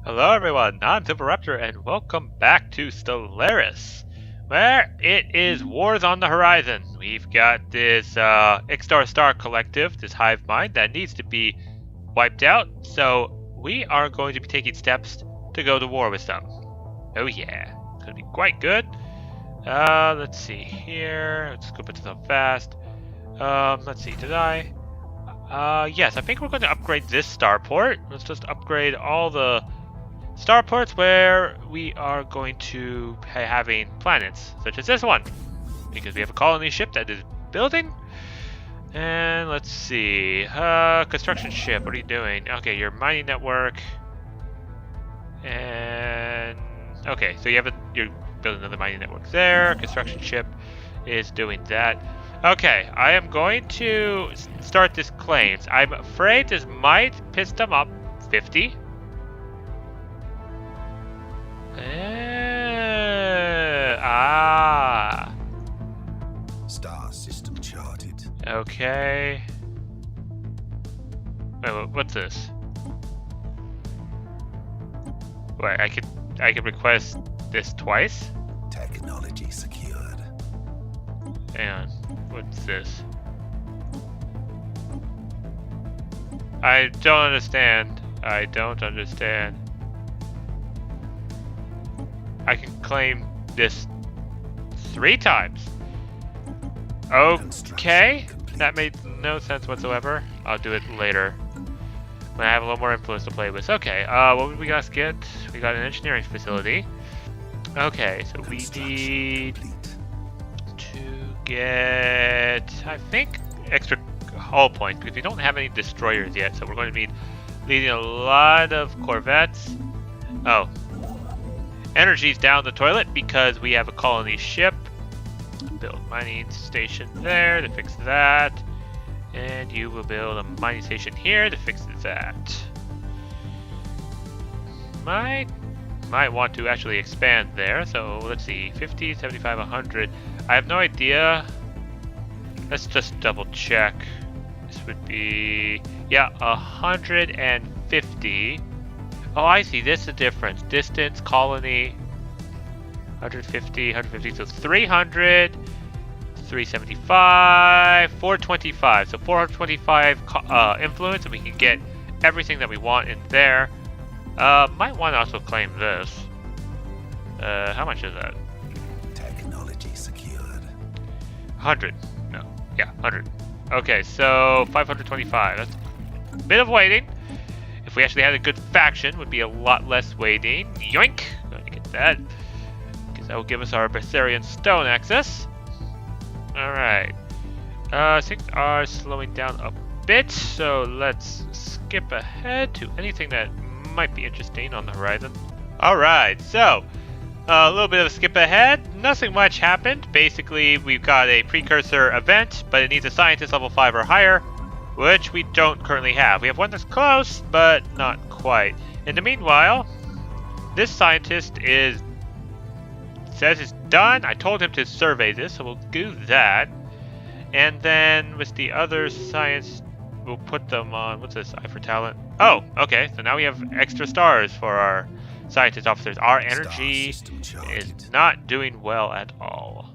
Hello everyone, I'm Silverraptor and welcome back to Stellaris, where it is wars on the horizon. We've got this Star Collective, this hive mind that needs to be wiped out, so we are going to be taking steps to go to war with them. Oh yeah, it's going to be quite good. Let's see here, let's go put this up fast. Let's see, did I? Yes, I think we're going to upgrade this starport. Let's just upgrade all the starports where we are going to be having planets, such as this one, because we have a colony ship that is building. And let's see, construction ship, what are you doing? Okay, your mining network. And okay, so you're building another mining network there. Construction ship is doing that. Okay, I am going to start this claims. I'm afraid this might piss them up. 50. Star system charted. Okay. Wait, what's this? Wait, I could request this twice? Technology secured. Hang on. What's this? I don't understand. I don't understand. I can claim this 3 times. Okay, that made no sense whatsoever. I'll do it later when I have a little more influence to play with. Okay, what would we guys get? We got an engineering facility. Okay, so we need to get, I think, extra hull points because we don't have any destroyers yet. So we're going to be leading a lot of corvettes. Oh. Energy's down the toilet because we have a colony ship. Build mining station there to fix that. And you will build a mining station here to fix that. Might want to actually expand there. So let's see, 50, 75, 100. I have no idea. Let's just double check. This would be, yeah, 150. Oh, I see. This is the difference. Distance, colony, 150, 150. So 300, 375, 425. So 425 influence, and we can get everything that we want in there. Might want to also claim this. How much is that? Technology secured. 100. No. Yeah, 100. Okay, so 525. That's a bit of waiting. If we actually had a good faction, would be a lot less waiting. Yoink! Going to get that. Because that will give us our Bessarian stone access. Alright. Things are slowing down a bit, so let's skip ahead to anything that might be interesting on the horizon. Alright, so a little bit of a skip ahead. Nothing much happened. Basically, we've got a precursor event, but it needs a scientist level 5 or higher, which we don't currently have. We have one that's close, but not quite. In the meanwhile, this scientist says it's done. I told him to survey this, so we'll do that. And then with the other science, we'll put them on, what's this, Eye for Talent? Oh, okay, so now we have extra stars for our scientist officers. Our energy is not doing well at all.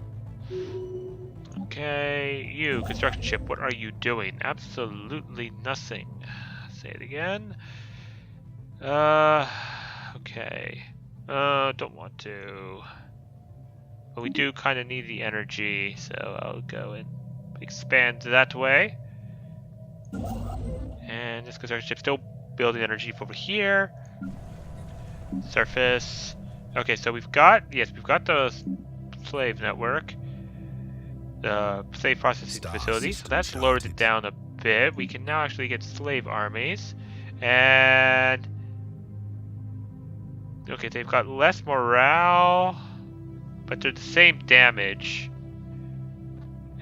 Okay, you, construction ship, what are you doing? Absolutely nothing. Say it again. Okay. Don't want to. But we do kind of need the energy, so I'll go and expand that way. And this construction ship still building energy over here. Surface. Okay, so we've got the slave network. The slave processing facility, so that's lowered it down a bit. We can now actually get slave armies, and okay, they've got less morale, but they're the same damage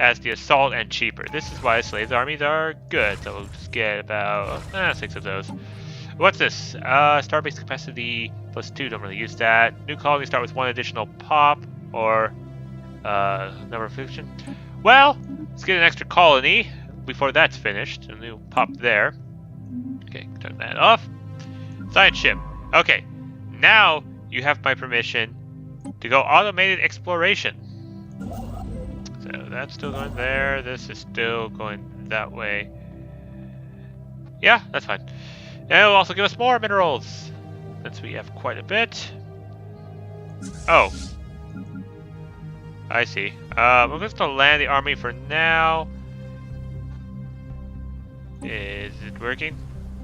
as the assault and cheaper. This is why slave armies are good. So we'll just get about 6 of those. What's this? Starbase capacity +2. Don't really use that. New colony start with 1 additional pop or number of fiction. Well, let's get an extra colony before that's finished. A new pop there. Okay, turn that off. Science ship. Okay, Now you have my permission to go automated exploration. So that's still going there. This is still going that way. Yeah, that's fine. And it'll also give us more minerals, since we have quite a bit. Oh. I see. We're going to land the army for now. Is it working?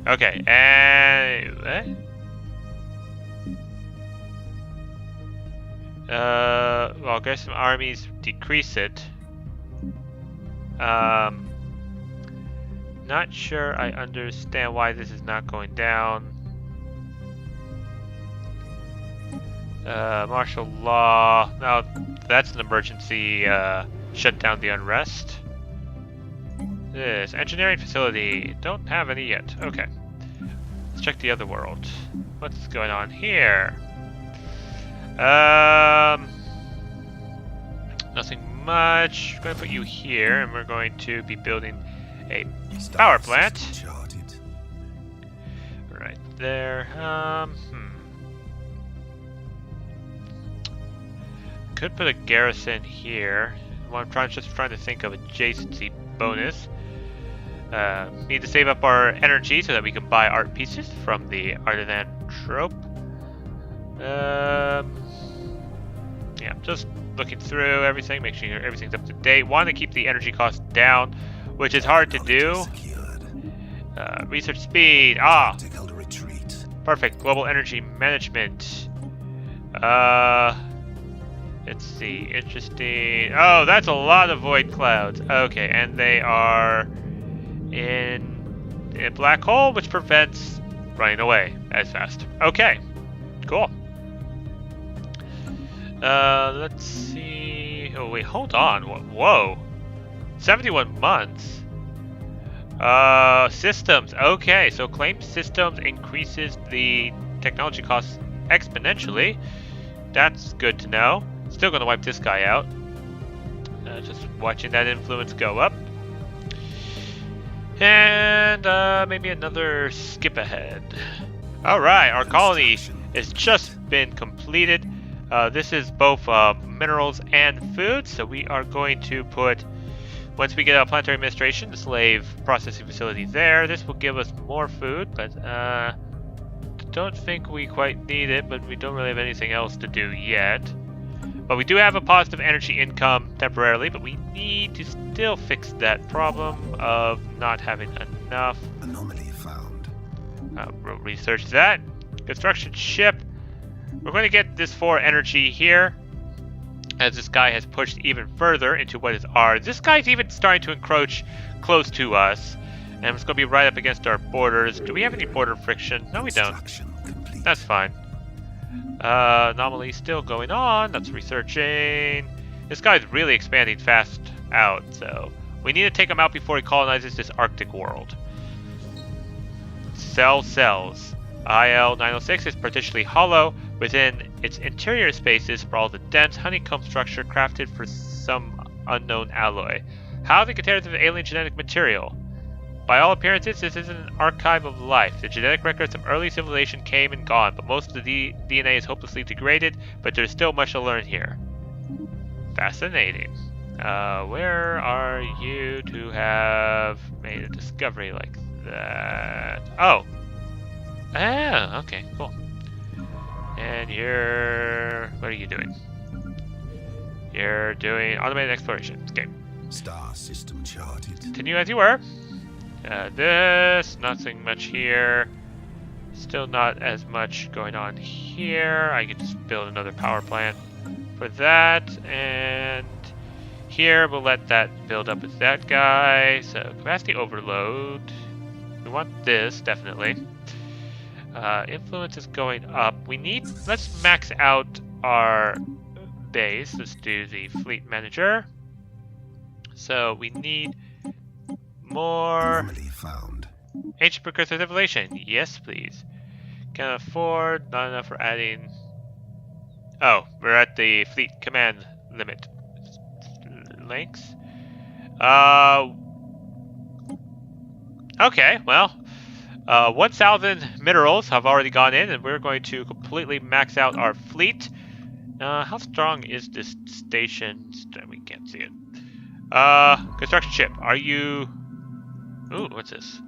Okay, and... what? Well, I guess some armies decrease it. Not sure I understand why this is not going down. Martial law. No, that's an emergency. Shut down the unrest. This engineering facility. Don't have any yet. Okay. Let's check the other world. What's going on here? Nothing much. I'm going to put you here, and we're going to be building a power plant. Right there. Could put a garrison here. I'm just trying to think of adjacency bonus. Need to save up our energy so that we can buy art pieces from the artisan trope. Yeah, just looking through everything, make sure everything's up to date. Want to keep the energy cost down, which is hard to do. Research speed. Ah, perfect. Global energy management. Let's see. Interesting. Oh, that's a lot of void clouds. Okay, and they are in a black hole, which prevents running away as fast. Okay, cool. Let's see. Oh wait, hold on. Whoa, 71 months. Systems. Okay, so claim systems increases the technology costs exponentially. That's good to know. Still gonna wipe this guy out. Just watching that influence go up. And maybe another skip ahead. Alright, our colony has just been completed. This is both minerals and food, so we are going to put, once we get a planetary administration, the slave processing facility there. This will give us more food, but don't think we quite need it, but we don't really have anything else to do yet. But we do have a positive energy income temporarily, but we need to still fix that problem of not having enough. Anomaly found. We'll research that. Construction ship. We're going to get this 4 energy here, as this guy has pushed even further into what is ours. This guy's even starting to encroach close to us, and it's going to be right up against our borders. Do we have any border friction? No, we don't. That's fine. Anomaly still going on. That's researching. This guy's really expanding fast out, so we need to take him out before he colonizes this Arctic world. Cells. IL-906 is partially hollow within its interior spaces for all the dense honeycomb structure crafted for some unknown alloy. How the containers of alien genetic material? By all appearances, this is an archive of life. The genetic records of early civilization came and gone, but most of the DNA is hopelessly degraded, but there's still much to learn here. Fascinating. Where are you to have made a discovery like that? Oh. Ah, okay, cool. And you're... what are you doing? You're doing automated exploration. Okay. Star system charted. Continue as you were. This, nothing much here. Still not as much going on here. I could just build another power plant for that. And here, we'll let that build up with that guy. So, capacity overload. We want this, definitely. Influence is going up. Let's max out our base. Let's do the fleet manager. So we need more Anomaly found. ancient precursor civilization. Yes, please. Can afford. Not enough for adding. Oh, we're at the fleet command limit. Links. Okay, well, 1,000 minerals have already gone in, and we're going to completely max out our fleet. How strong is this station? We can't see it. Construction ship. Are you... Ooh, what's this?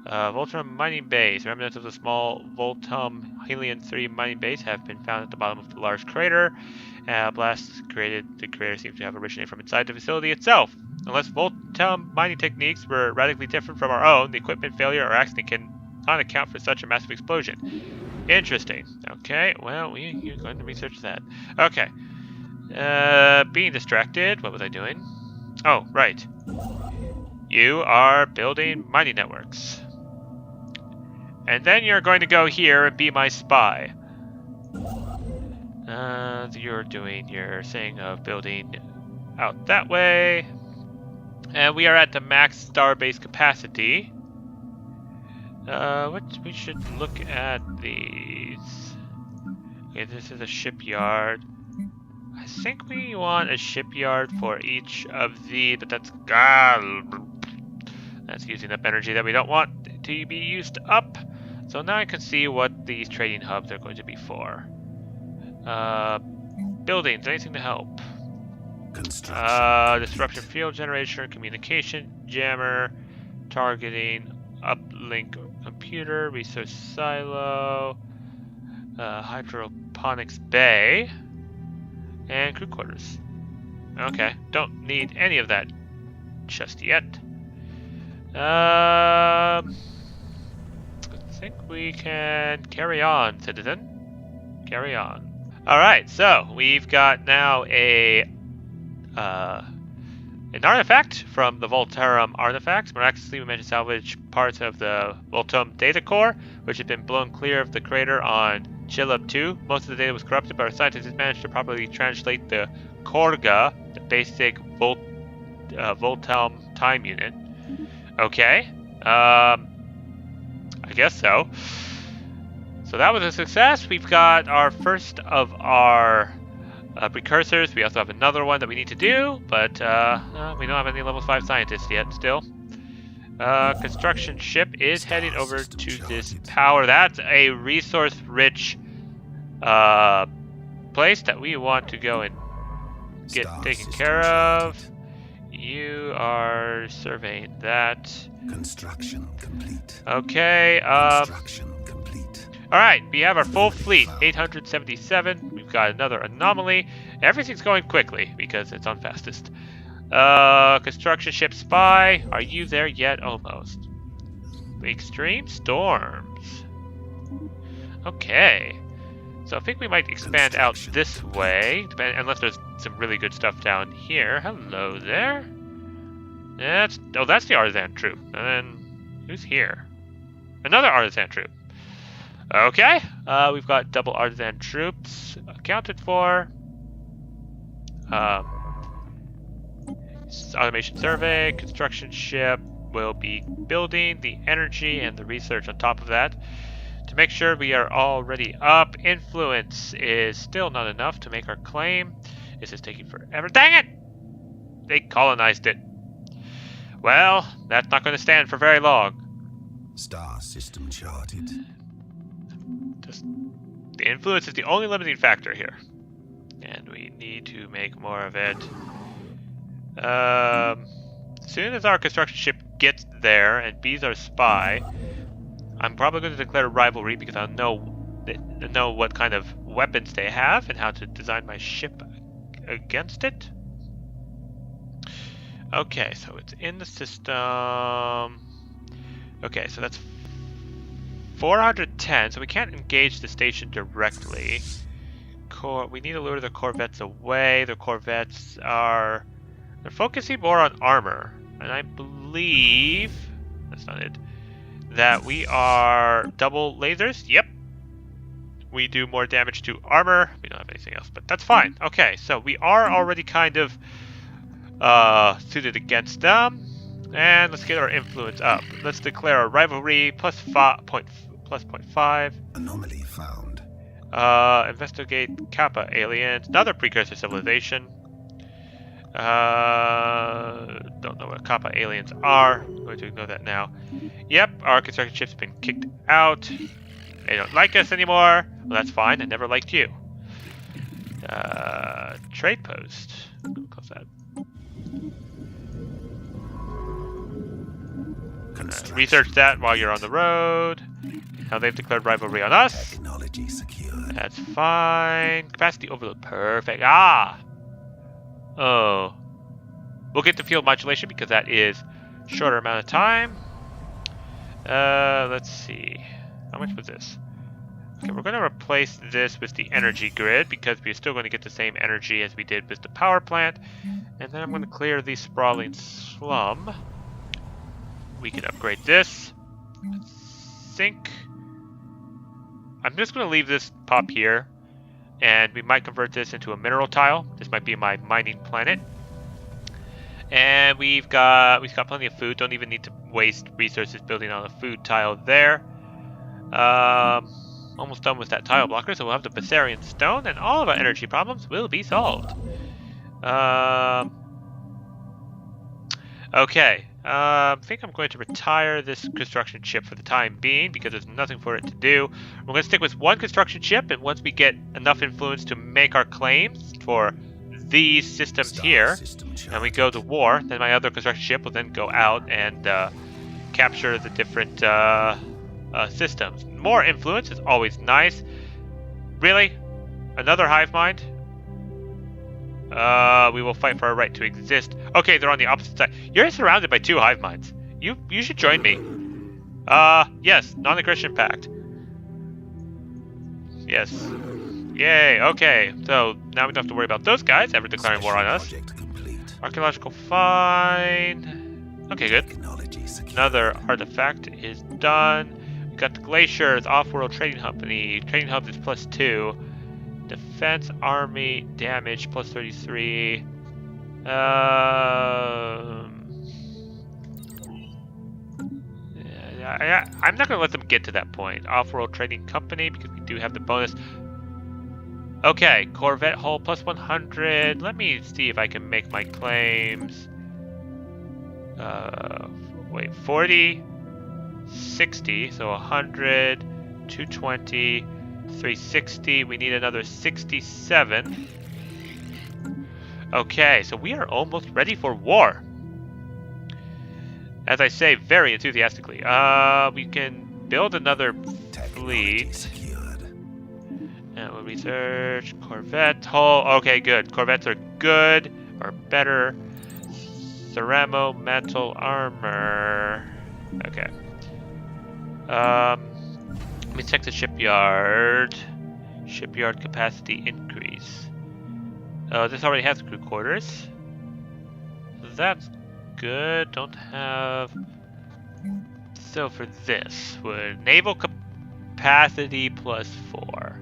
Voltrum mining base. Remnants of the small Voltum Helion-3 mining base have been found at the bottom of the large crater. Blasts created the crater seem to have originated from inside the facility itself. Unless Voltum mining techniques were radically different from our own, the equipment failure or accident cannot account for such a massive explosion. Interesting. Okay, well, you're going to research that. Okay. Being distracted. What was I doing? Oh, right. You are building mining networks. And then you're going to go here and be my spy. You're doing your thing of building out that way. And we are at the max starbase capacity. We should look at these. Okay, this is a shipyard. I think we want a shipyard for each of the, but that's using up energy that we don't want to be used up. So now I can see what these trading hubs are going to be for. Buildings, anything to help? Disruption field generator, communication jammer, targeting, uplink computer, research silo, hydroponics bay, and crew quarters. Okay, don't need any of that just yet. I think we can carry on, citizen. Carry on. Alright, so we've got now an artifact from the Voltarum artifacts. Miraculously, we managed to salvage parts of the Voltum data core, which had been blown clear of the crater on Chilub 2. Most of the data was corrupted, but our scientists managed to properly translate the Korga, the basic Voltum time unit. Okay. I guess so. So that was a success. We've got our first of our precursors. We also have another one that we need to do, but we don't have any level 5 scientists yet still. Construction ship is heading over to this power. That's a resource-rich place that we want to go and get taken care of. You are surveying that. Construction complete. Okay. Construction complete. All right, we have our full fleet, 877. We've got another anomaly. Everything's going quickly because it's on fastest. Construction ship spy. Are you there yet? Almost. Extreme storms. Okay. So I think we might expand out this way, unless there's some really good stuff down here. Hello there. That's the artisan troop. And then who's here? Another artisan troop. Okay. We've got double artisan troops accounted for. Automation survey, construction ship will be building the energy and the research on top of that. To make sure we are already up, influence is still not enough to make our claim. This is taking forever. Dang it! They colonized it. Well, that's not going to stand for very long. Star system charted. The influence is the only limiting factor here. And we need to make more of it. As soon as our construction ship gets there and be's our spy, I'm probably going to declare a rivalry because I'll know what kind of weapons they have and how to design my ship against it. Okay, so it's in the system. Okay, so that's 410, so we can't engage the station directly. We need to lure the corvettes away. The corvettes they're focusing more on armor, and I believe that's not it. That we are double lasers. Yep. We do more damage to armor. We don't have anything else, but that's fine. Okay, so we are already kind of suited against them. And let's get our influence up. Let's declare a rivalry plus 0.5. Anomaly found. Investigate Kappa aliens. Another precursor civilization. Don't know what Kappa aliens are. I'm going to ignore that now. Yep, our construction ship's been kicked out. They don't like us anymore. Well, that's fine. I never liked you. Trade post. Close that. Research that while you're on the road. Now they've declared rivalry on us. Technology secured. That's fine. Capacity overload. Perfect. Ah! Oh. We'll get to field modulation because that is shorter amount of time. Let's see. How much was this? Okay, we're going to replace this with the energy grid because we're still going to get the same energy as we did with the power plant. And then I'm going to clear the sprawling slum. We can upgrade this. Sink. I'm just going to leave this pop here. And we might convert this into a mineral tile. This might be my mining planet. And we've got plenty of food. Don't even need to waste resources building on a food tile there. Almost done with that tile blocker, so we'll have the Bessarian stone, and all of our energy problems will be solved. Okay. I think I'm going to retire this construction ship for the time being because there's nothing for it to do. We're going to stick with one construction ship, and once we get enough influence to make our claims for these systems here, and we go to war, then my other construction ship will then go out and capture the different systems. More influence is always nice. Really? Another hive mind? We will fight for our right to exist. Okay, they're on the opposite side. You're surrounded by 2 hive minds. You should join me. Yes, non-aggression pact. Yes. Yay, okay. So, now we don't have to worry about those guys ever declaring war on us. Archaeological find. Okay, good. Another artifact is done. We got the glaciers, off-world trading company. Trading hub is +2. Defense army damage +33. I'm not going to let them get to that point. Off-world trading company because we do have the bonus. Okay, Corvette hull +100. Let me see if I can make my claims. Wait, 40, 60, so 100, 220, 360. We need another 67. Okay, so we are almost ready for war. As I say, very enthusiastically. We can build another fleet. And we'll research Corvette hull. Okay, good. Corvettes are good or better. Ceramo mantle armor. Okay. Let me check the shipyard. Shipyard capacity increase. This already has crew quarters. That's good. Don't have. So for this, would naval capacity +4.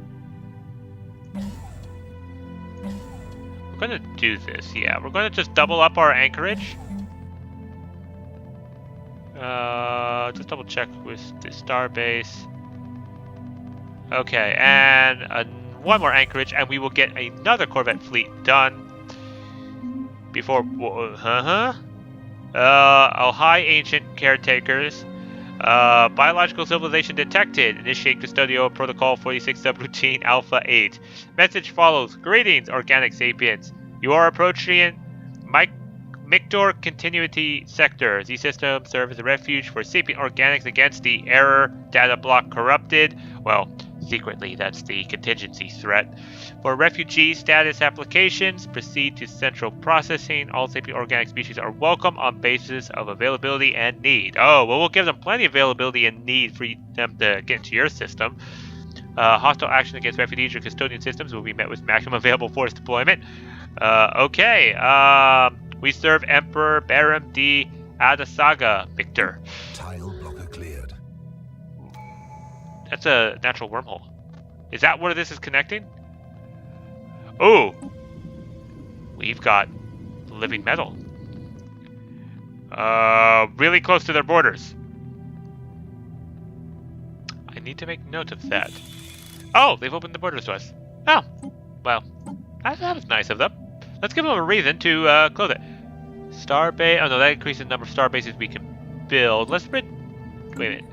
We're gonna do this, yeah. We're gonna just double up our anchorage. Just double check with the starbase. Okay, and one more anchorage, and we will get another Corvette fleet done before. Oh, hi, ancient caretakers. Biological civilization detected. Initiate custodial protocol 46 subroutine Alpha 8. Message follows. Greetings, organic sapiens. You are approaching Mictor continuity sector. These systems serve as a refuge for sapient organics against the error data block corrupted. Well, secretly, that's the contingency threat. For refugee status applications, proceed to central processing. All sapient organic species are welcome on basis of availability and need. Oh, well, we'll give them plenty of availability and need for them to get into your system. Hostile action against refugees or custodian systems will be met with maximum available force deployment. Okay. We serve Emperor Baram D. Adasaga, Victor. Tile blocker cleared. That's a natural wormhole. Is that where this is connecting? Oh! We've got living metal. Really close to their borders. I need to make note of that. Oh, they've opened the borders to us. Oh, well, that was nice of them. Let's give them a reason to close it. Starbase. Oh no, that increases the number of star bases we can build. Let's wait a minute.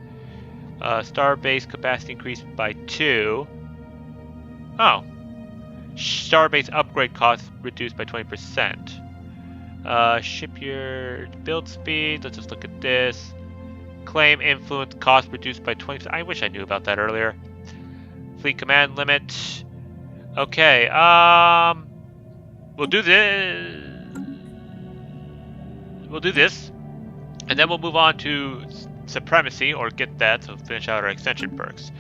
Starbase capacity increased by 2. Oh. Starbase upgrade costs reduced by 20%. Shipyard build speed. Let's just look at this. Claim influence cost reduced by 20%. I wish I knew about that earlier. Fleet command limit. Okay. We'll do this. We'll do this, and then we'll move on to supremacy, or get that to finish out our extension perks.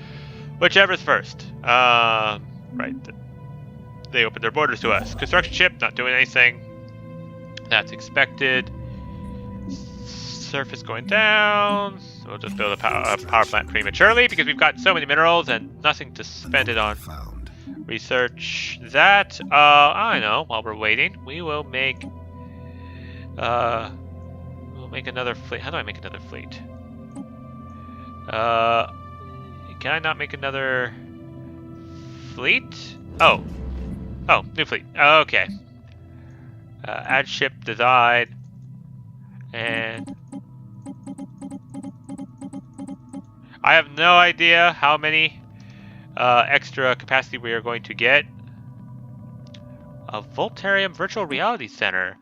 Whichever's first. Right. They opened their borders to us. Construction ship, not doing anything. That's expected. Surface going down. We'll just build a power plant prematurely because we've got so many minerals and nothing to spend it on. Research that. I know. While we're waiting, we will make. We'll make another fleet. How do I make another fleet? Can I not make another fleet? Oh, new fleet. Okay. Add ship design, and I have no idea how many extra capacity we are going to get. A Voltarium Virtual Reality Center.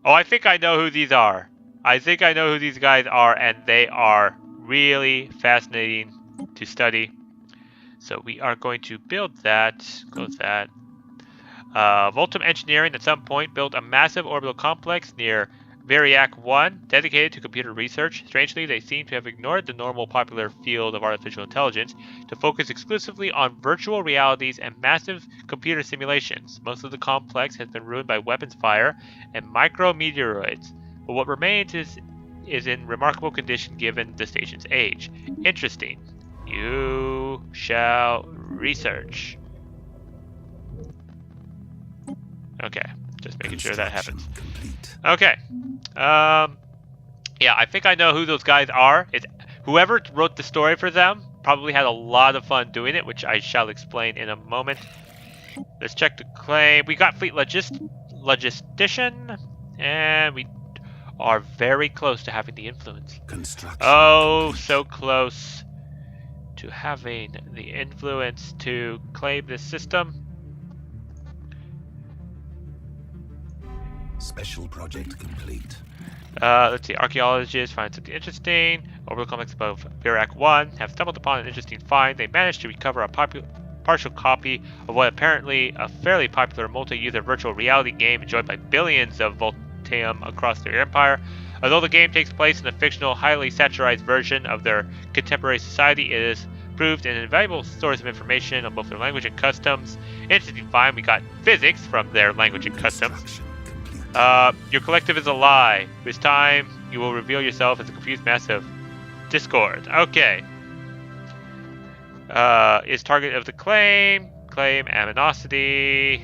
Oh, I think I know who these are. I think I know who these guys are, and they are really fascinating to study. So we are going to build that. Close that. Voltum Engineering at some point built a massive orbital complex near Variac 1 dedicated to computer research. Strangely, they seem to have ignored the normal popular field of artificial intelligence to focus exclusively on virtual realities and massive computer simulations. Most of the complex has been ruined by weapons fire and micrometeoroids, but what remains is in remarkable condition given the station's age. Interesting. You shall research. Okay, just making sure that happens. Okay. Yeah, I think I know who those guys are. It's whoever wrote the story for them probably had a lot of fun doing it, which I shall explain in a moment. Let's check the claim. We got fleet logistician, and we are very close to having the influence. Oh, so close to having the influence to claim this system. Special project complete. Let's see. Archaeologists find something interesting. Orbital complex above Virac 1 have stumbled upon an interesting find. They managed to recover a partial copy of what apparently a fairly popular multi-user virtual reality game enjoyed by billions of Voltaeum across their empire. Although the game takes place in a fictional, highly satirized version of their contemporary society, it is proved an invaluable source of information on both their language and customs. Interesting find. We got physics from their language and customs. Your collective is a lie. With time, you will reveal yourself as a confused mass of discord. Okay. Is target of the claim. Claim aminosity.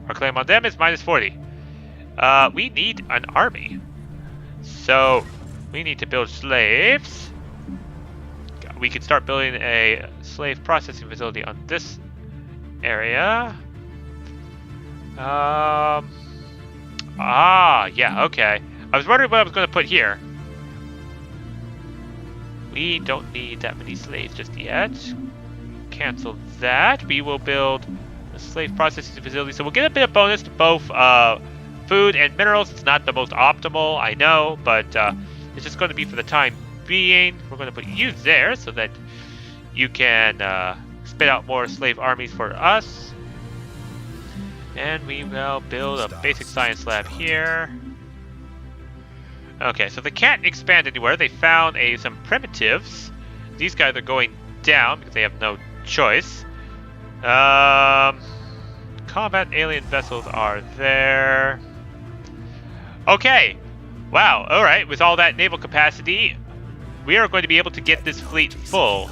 Our claim on them is minus 40. We need an army. So, we need to build slaves. We can start building a slave processing facility on this area. Yeah, okay. I was wondering what I was going to put here. We don't need that many slaves just yet. Cancel that. We will build a slave processing facility. So we'll get a bit of bonus to both food and minerals. It's not the most optimal, I know, but it's just going to be for the time being. We're going to put you there so that you can spit out more slave armies for us. And we will build a basic science lab here. Okay, so they can't expand anywhere. They found some primitives. These guys are going down because they have no choice. Combat alien vessels are there. Okay. Wow, alright. With all that naval capacity, we are going to be able to get this fleet full.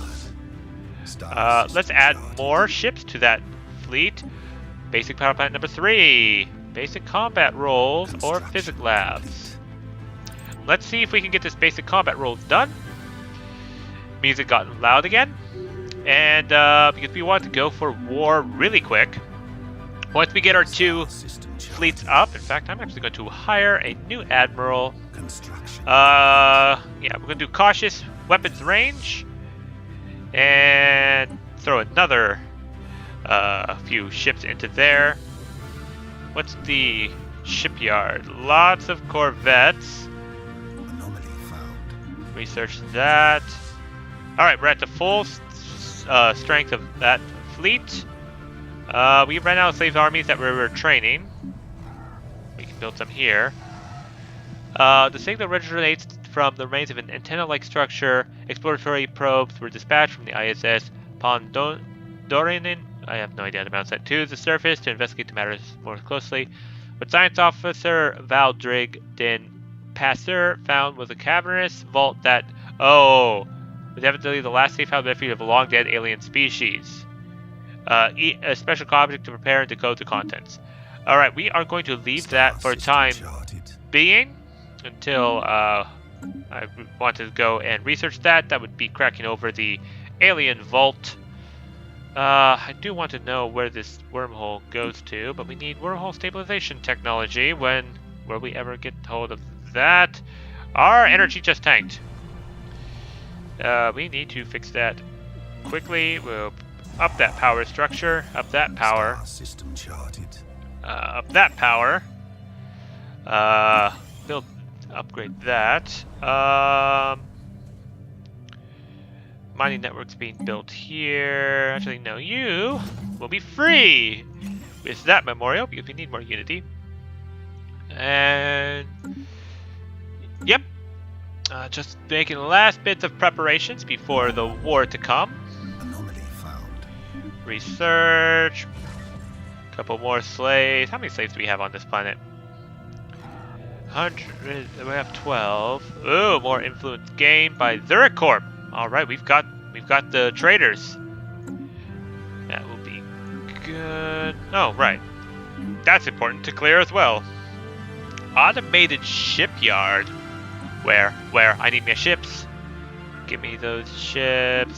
Let's add more ships to that fleet. Basic power plant number 3. Basic combat roles or physics labs. Let's see if we can get this basic combat roles done. Music got loud again. And because we want to go for war really quick, Once we get our two System fleets charted. up, in fact, I'm actually going to hire a new admiral. Construction. Yeah, we're going to do cautious weapons range and throw another few ships into there. What's the shipyard? Lots of corvettes. Anomaly found. Research that. Alright, we're at the full strength of that fleet. We ran out of slave armies that we were training. We can build some here. The signal originates from the remains of an antenna-like structure. Exploratory probes were dispatched from the ISS Pondorinin. I have no idea how to pronounce that. To the surface to investigate the matters more closely. What science officer Valdrig Den Passer found was a cavernous vault that, was evidently the last safe house refuge of a long-dead alien species. A special object to prepare and decode the contents. Alright, we are going to leave that for a time being until I want to go and research that. That would be cracking over the alien vault. I do want to know where this wormhole goes to, but we need wormhole stabilization technology. When will we ever get hold of that? Our energy just tanked. We need to fix that quickly. We'll up that power structure, up that power, System charted. up that power. Upgrade that. Mining networks being built here. Actually, no, you will be free with that memorial because we need more unity. And yep, just making the last bits of preparations before the war to come. Anomaly found. Research. Couple more slaves. How many slaves do we have on this planet? 100. We have 12. Ooh, more influence gained by Zuricorp. All right, we've got the traders. That will be good. Oh, right. That's important to clear as well. Automated shipyard. Where? I need my ships. Give me those ships.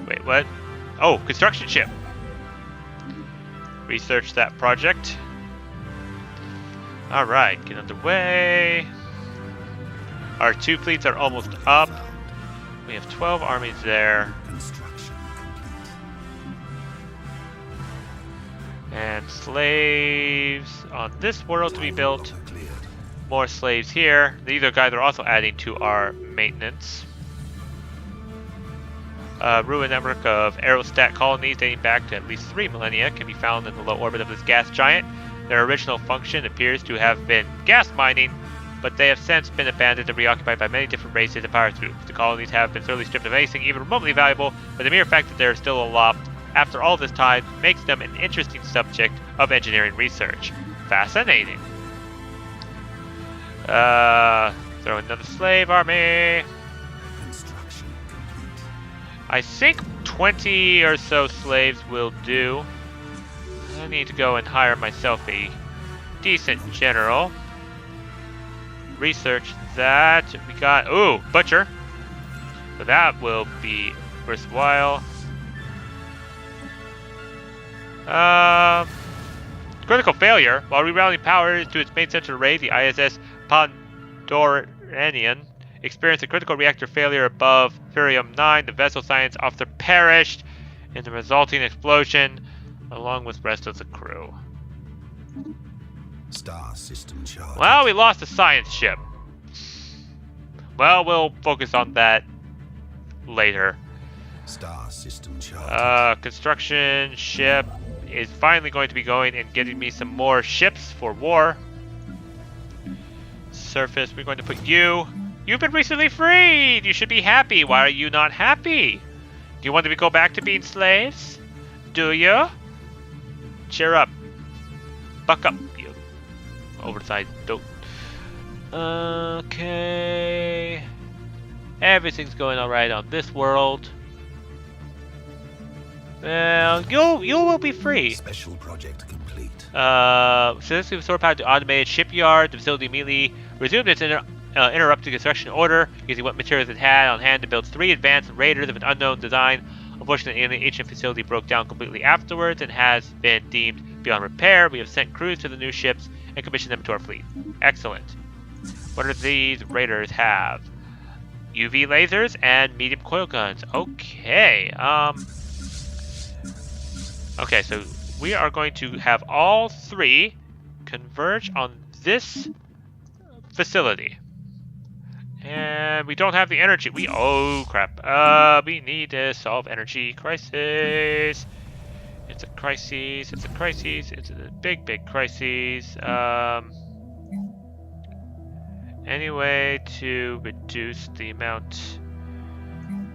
Wait, what? Oh, construction ship. Research that project. Alright, get underway. Our two fleets are almost up. We have 12 armies there. Construction complete. And slaves on this world to be built. Order cleared. More slaves here. These are guys that are also adding to our maintenance. Ruined network of aerostat colonies dating back to at least 3 millennia can be found in the low orbit of this gas giant. Their original function appears to have been gas mining, but they have since been abandoned and reoccupied by many different races and power groups. The colonies have been thoroughly stripped of anything even remotely valuable, but the mere fact that they are still aloft after all this time makes them an interesting subject of engineering research. Fascinating. Throw another slave army. Construction complete. I think 20 or so slaves will do. I need to go and hire myself a decent general. Research that. We got, ooh, butcher. So that will be worthwhile. Critical failure. While rerouting power to its main central array, the ISS Pondoranian experienced a critical reactor failure above Furium 9. The vessel science officer perished in the resulting explosion, along with the rest of the crew. Star system charted. Well, we lost a science ship. Well, we'll focus on that later. Star system charted. Construction ship is finally going to be going and getting me some more ships for war. Surface, we're going to put you. You've been recently freed. You should be happy. Why are you not happy? Do you want to go back to being slaves? Do you? Cheer up. Buck up, you oversized dope. Okay. Everything's going alright on this world. Well, you will be free. Special project complete. Since we've restored power to automated shipyard, the facility immediately resumed its interrupted construction order, using what materials it had on hand to build 3 advanced raiders of an unknown design Unfortunately, the ancient facility broke down completely afterwards and has been deemed beyond repair. We have sent crews to the new ships and commissioned them to our fleet. Excellent. What do these raiders have? UV lasers and medium coil guns. Okay. Okay, so we are going to have all three converge on this facility. And we don't have the energy. Oh crap. We need to solve energy crisis. It's a crisis. It's a crisis. It's a big, big crisis. Any way to reduce the amount?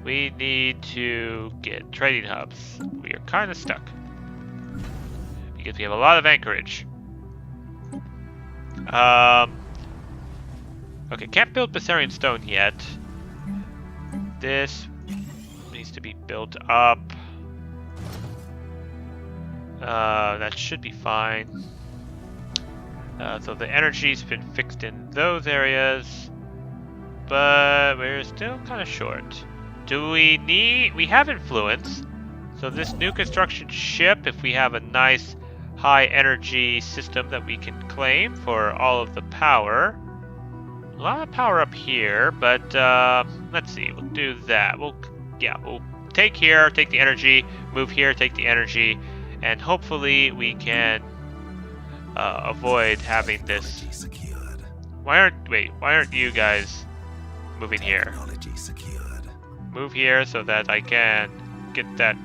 We need to get trading hubs. We are kind of stuck because we have a lot of anchorage. Okay, can't build Bessarian stone yet. This needs to be built up. That should be fine. So the energy's been fixed in those areas, but we're still kind of short. Do we need... We have influence. So this new construction ship, if we have a nice high energy system that we can claim for all of the power. A lot of power up here, but let's see. We'll do that. We'll take here, take the energy, move here, take the energy, and hopefully we can avoid having this. Secured. Why aren't you guys moving here? Technology secured. Move here so that I can get that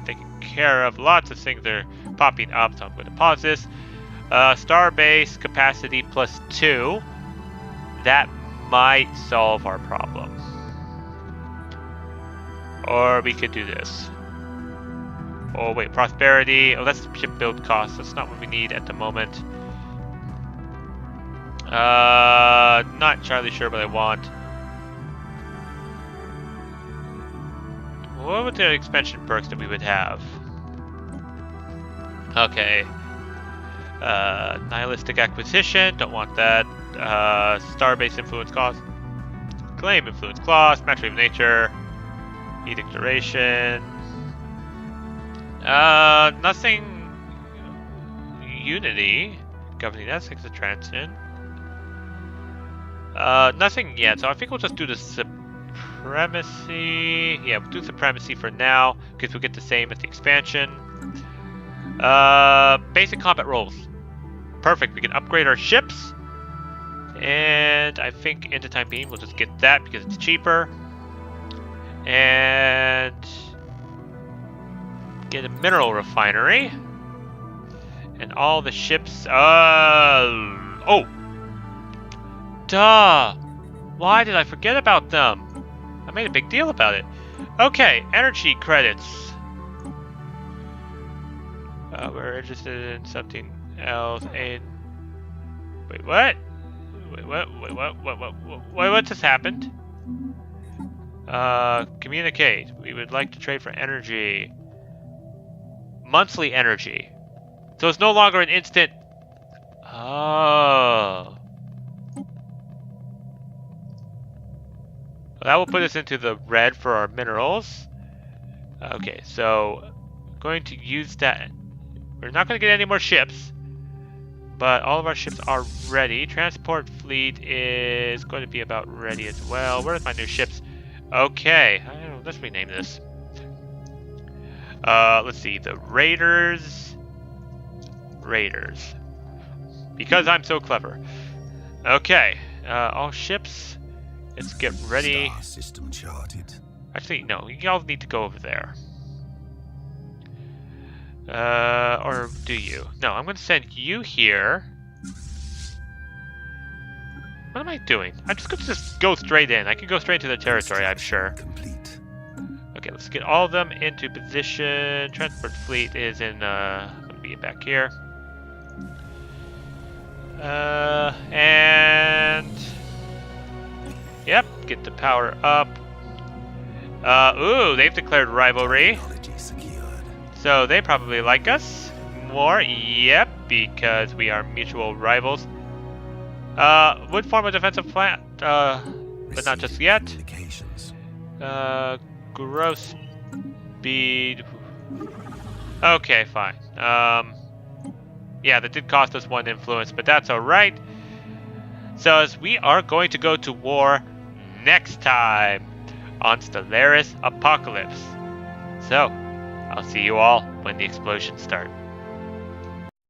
taken care of. Lots of things are popping up, so I'm going to pause this. Starbase capacity +2. That might solve our problem. Or we could do this. Oh wait, prosperity. Oh, that's ship build cost. That's not what we need at the moment. Not entirely sure what I want. What would the expansion perks that we would have? Okay. Nihilistic acquisition. Don't want that. Starbase influence cost. Claim influence clause. Mastery of nature. Edict duration. Nothing. Unity. Governing ethics of transit. Nothing yet, so I think we'll just do the supremacy. Yeah, we'll do supremacy for now, because we'll get the same as the expansion. Basic combat roles. Perfect, we can upgrade our ships. And I think in the time being, we'll just get that because it's cheaper. And get a mineral refinery. And all the ships, oh! Duh! Why did I forget about them? I made a big deal about it. Okay, energy credits. We're interested in something else. Wait, what? What just happened? Communicate. We would like to trade for energy. Monthly energy. So it's no longer an instant. Oh. That will put us into the red for our minerals. Okay, so I'm going to use that. We're not going to get any more ships, but all of our ships are ready. Transport fleet is going to be about ready as well. Where's my new ships? Okay, let's rename this. Let's see, the Raiders. Because I'm so clever. Okay, all ships. Let's get ready. Star system charted. Actually, no, you all need to go over there. Or do you? No, I'm going to send you here. What am I doing? I'm just going to go straight in. I can go straight to the territory, I'm sure. Complete. Okay, let's get all of them into position. Transport fleet is in, going to be back here. And... Yep, get the power up. Ooh, they've declared rivalry. So they probably like us more. Yep, because we are mutual rivals. Would form a defensive plan, but not just yet. Gross speed. Okay, fine. Yeah, that did cost us 1 influence, but that's alright. So as we are going to go to war next time on Stellaris Apocalypse. So, I'll see you all when the explosions start.